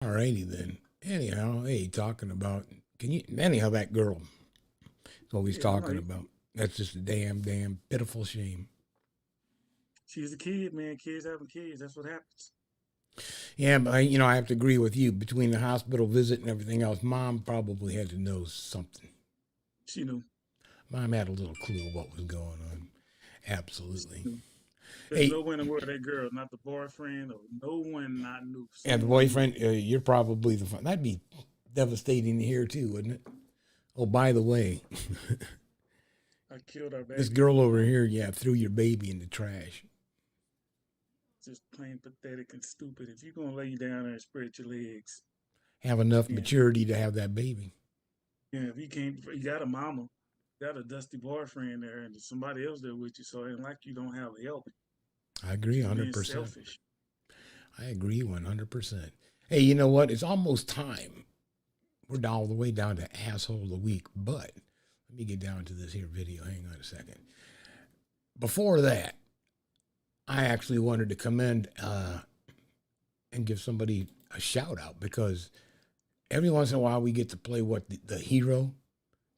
All righty then. Anyhow, hey, talking about anyhow, that girl is always Yeah, no, talking about. That's just a damn pitiful shame. she's a kid, man. Kids having kids. That's what happens. Yeah, but I have to agree with you. Between the hospital visit and everything else, Mom probably had to know something. She knew. Mom had a little clue what was going on. She Absolutely. knew. There's Hey, no one in the world that girl, not the boyfriend, or no one not knew. and the Someone knew. boyfriend, you're probably the fun. That'd be devastating to hear too, wouldn't it? Oh, by the way, I killed our this baby. girl over here, yeah, threw your baby in the trash. Just plain pathetic and stupid. If you're gonna lay you down there and spread your legs, Have enough yeah, maturity to have that baby. yeah. If you can't, you got a mama, you got a dusty boyfriend there, and there's somebody else there with you. So it ain't like you don't have help. I agree She's being 100%. selfish. I agree 100%. Hey, you know what? It's almost time. We're all the way down to asshole of the week, but let me get down to this here video. Hang on a second. Before that, I actually wanted to commend and give somebody a shout out because every once in a while we get to play the hero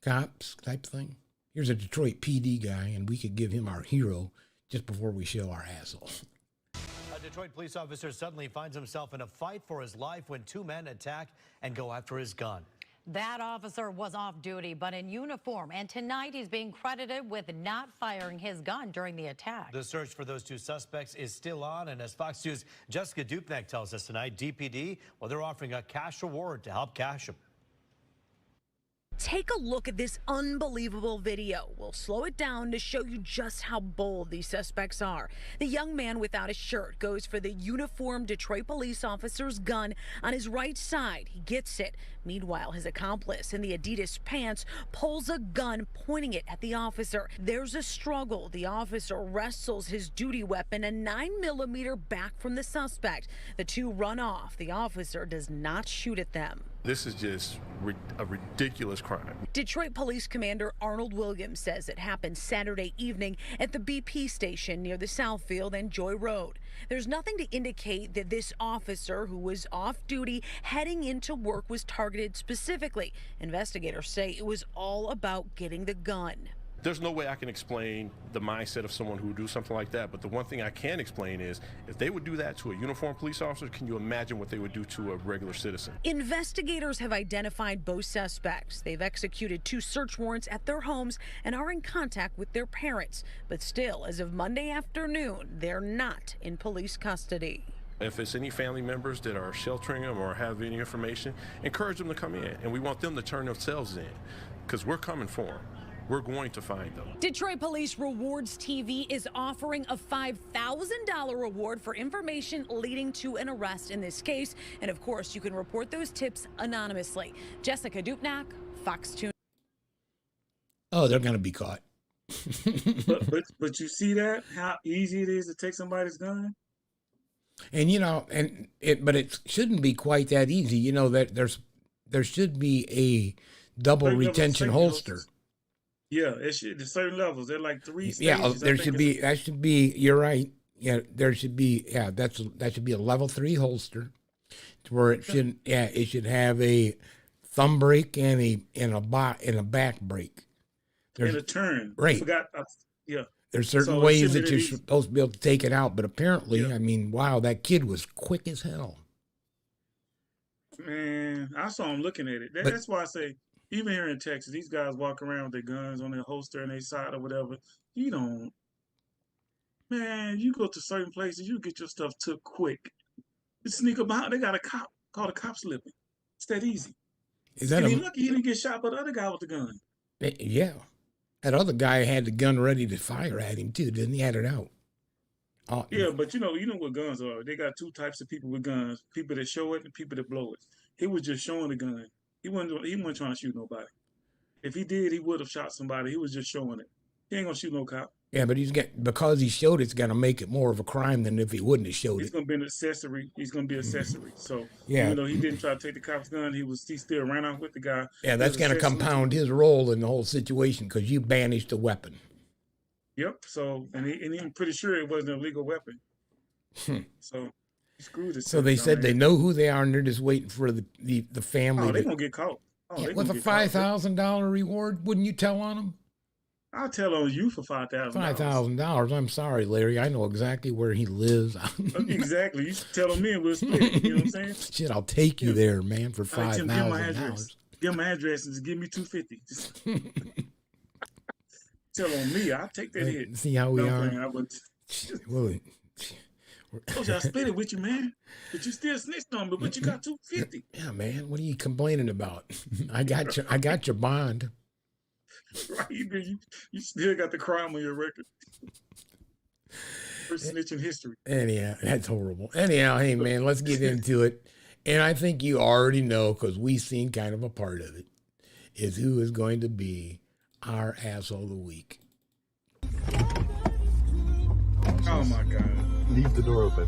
cops type thing. Here's a Detroit PD guy, and we could give him our hero just before we show our asshole. A Detroit police officer suddenly finds himself in a fight for his life when two men attack and go after his gun. That officer was off duty, but in uniform, and tonight he's being credited with not firing his gun during the attack. The search for those two suspects is still on, and as Fox News' Jessica Dupnek tells us tonight, DPD, well, they're offering a cash reward to help cash them. Take a look at this unbelievable video. We'll slow it down to show you just how bold these suspects are. The young man without a shirt goes for the uniformed Detroit police officer's gun on his right side. He gets it. Meanwhile, his accomplice in the Adidas pants pulls a gun, pointing it at the officer. There's a struggle. The officer wrestles his duty weapon, a 9mm, back from the suspect. The two run off. The officer does not shoot at them. This is just a ridiculous crime. Detroit Police Commander Arnold Williams says it happened Saturday evening at the BP station near the Southfield and Joy Road. There's nothing to indicate that this officer, who was off duty heading into work, was targeted specifically. Investigators say it was all about getting the gun. There's no way I can explain the mindset of someone who would do something like that, but the one thing I can explain is if they would do that to a uniformed police officer, can you imagine what they would do to a regular citizen? Investigators have identified both suspects. They've executed 2 search warrants at their homes and are in contact with their parents. But still, as of Monday afternoon, they're not in police custody. If it's any family members that are sheltering them or have any information, encourage them to come in, and we want them to turn themselves in because we're coming for them. We're going to find them. Detroit Police Rewards TV is offering a $5,000 reward for information leading to an arrest in this case. And of course, you can report those tips anonymously. Jessica Dupnek, Fox 2. Oh, they're going to be caught. but you see that how easy it is to take somebody's gun. And but it shouldn't be quite that easy. That there should be a double Certain retention holster. Yeah, it should. There's certain levels. They're like 3 stages. Yeah, there should be. That should be. You're right. Yeah, there should be. Yeah, that should be a level 3 holster, to where it should. Yeah, it should have a thumb brake and a back brake. And a turn. Right. I forgot. Yeah. There's certain ways that you're supposed to be able to take it out, but apparently, yeah. I mean, wow, that kid was quick as hell. Man, I saw him looking at it. That's why I say, even here in Texas, these guys walk around with their guns on their holster and their side or whatever. You don't. Man, you go to certain places, you get your stuff took quick. You sneak about, they got a cop, called a cop slipping. It's that easy. Is that lucky he didn't get shot by the other guy with the gun. Yeah. That other guy had the gun ready to fire at him too, didn't he? Had it out. Oh, yeah, but you know what guns are. They got 2 types of people with guns: people that show it and people that blow it. He was just showing the gun. He wasn't trying to shoot nobody. If he did, he would have shot somebody. He was just showing it. He ain't gonna shoot no cop. Yeah, but because he showed it's gonna make it more of a crime than if he wouldn't have showed it. He's gonna be an accessory. He's gonna be accessory. So yeah, even though he didn't try to take the cop's gun, he still ran off with the guy. Yeah, that's gonna compound his role in the whole situation because you banished a weapon. Yep. So and I'm pretty sure it wasn't a legal weapon. So screwed us. So they said they know who they are, and they're just waiting for the family. Oh, they're going to get caught. Oh, yeah, they with a $5,000 reward, wouldn't you tell on them? I'll tell on you for $5,000. $5,000. I'm sorry, Larry. I know exactly where he lives. Exactly. You should tell on me and we'll split. You know what I'm saying? Shit, I'll take you there, man, for $5,000. $5,000. Give my address and just give me $250. Tell on me. I'll take that hit. See how we are? Well, I split it with you, man. But you still snitched on me, but you got $250. Yeah, man. What are you complaining about? I got your bond. Right, you still got the crime on your record. First snitch in history. Anyhow, that's horrible. Anyhow, hey man, let's get into it. And I think you already know, because we've seen kind of a part of it, is who is going to be our asshole of the week. Oh my God. Leave the door open.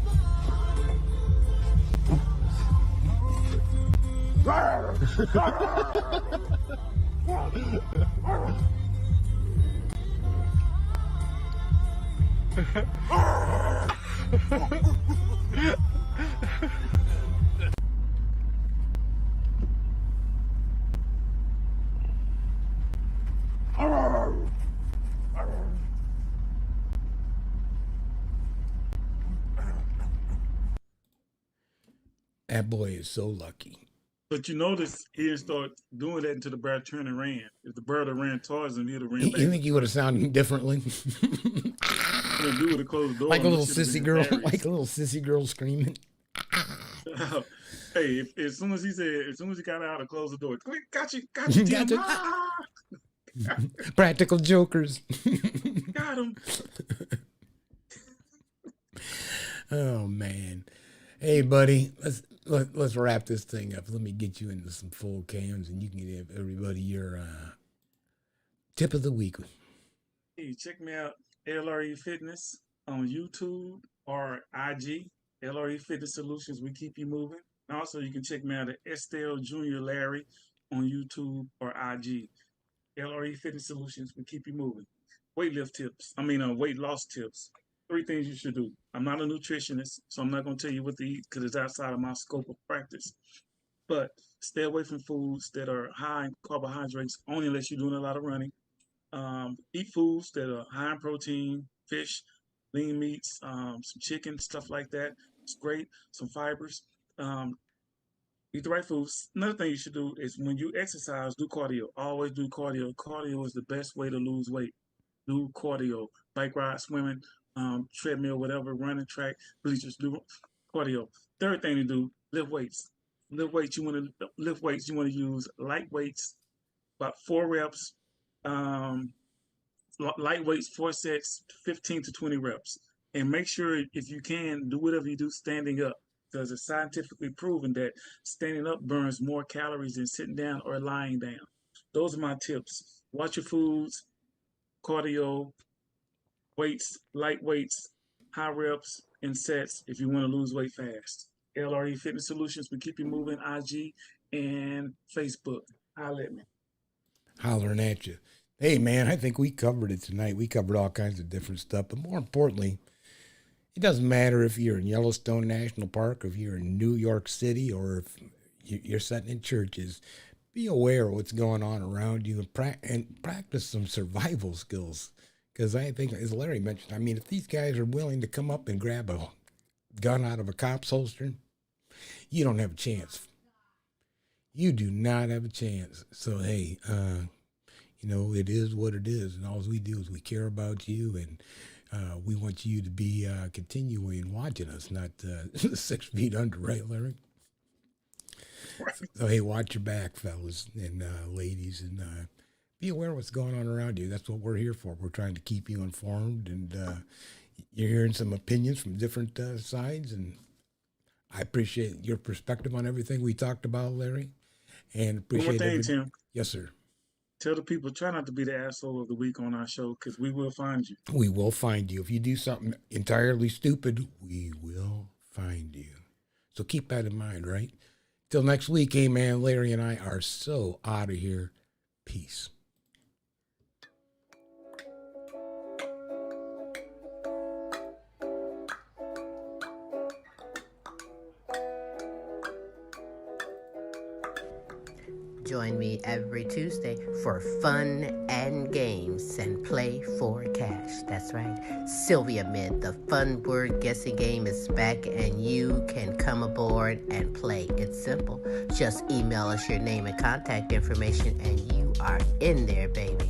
That boy is so lucky. But you notice he didn't start doing that until the bird turned and ran. If the bird had ran towards him, he'd have ran back. You think you would have sounded differently? The dude would have closed the door. Like a little sissy girl, like a little sissy girl screaming. Hey, as soon as he got out and closed the door, got you, Tim. Practical jokers. Got him. Oh man. Hey buddy, let's wrap this thing up. Let me get you into some full cams, and you can give everybody your tip of the week. Hey, check me out, LRE Fitness on YouTube or IG. LRE Fitness Solutions, we keep you moving. Also, you can check me out at Estelle Jr. Larry on YouTube or IG. LRE Fitness Solutions, we keep you moving. Weight loss tips. 3 things you should do. I'm not a nutritionist, so I'm not going to tell you what to eat because it's outside of my scope of practice. But stay away from foods that are high in carbohydrates, only unless you're doing a lot of running. Eat foods that are high in protein, fish, lean meats, some chicken, stuff like that. It's great. Some fibers. Eat the right foods. Another thing you should do is when you exercise, do cardio. Always do cardio. Cardio is the best way to lose weight. Do cardio. Bike ride, swimming, treadmill, whatever, running track, bleachers, do cardio. Third thing to do, lift weights. You want to use light weights, about 4 reps. Light weights, 4 sets, 15 to 20 reps. And make sure, if you can, do whatever you do standing up, because it's scientifically proven that standing up burns more calories than sitting down or lying down. Those are my tips. Watch your foods, cardio, weights, light weights, high reps, and sets if you want to lose weight fast. LRE Fitness Solutions, we keep you moving, IG and Facebook. Holler at me. Hollering at you. Hey, man, I think we covered it tonight. We covered all kinds of different stuff. But more importantly, it doesn't matter if you're in Yellowstone National Park, if you're in New York City, or if you're sitting in churches. Be aware of what's going on around you and practice some survival skills. Because I think, as Larry mentioned, I mean, if these guys are willing to come up and grab a gun out of a cop's holster, you don't have a chance. You do not have a chance. So, hey, it is what it is. And all we do is we care about you, and we want you to be continuing watching us, not 6 feet under, right, Larry? So, hey, watch your back, fellas and ladies, and be aware of what's going on around you. That's what we're here for. We're trying to keep you informed, and you're hearing some opinions from different sides, and I appreciate your perspective on everything we talked about, Larry. And appreciate One more thing, Tim. Yes, sir. Tell the people, try not to be the asshole of the week on our show, because we will find you. We will find you. If you do something entirely stupid, we will find you. So keep that in mind, right? Till next week, hey man, Larry and I are so out of here. Peace. Join me every Tuesday for fun and games and play for cash. That's right. Sylvia Mint, the fun word guessing game is back and you can come aboard and play. It's simple. Just email us your name and contact information and you are in there, baby.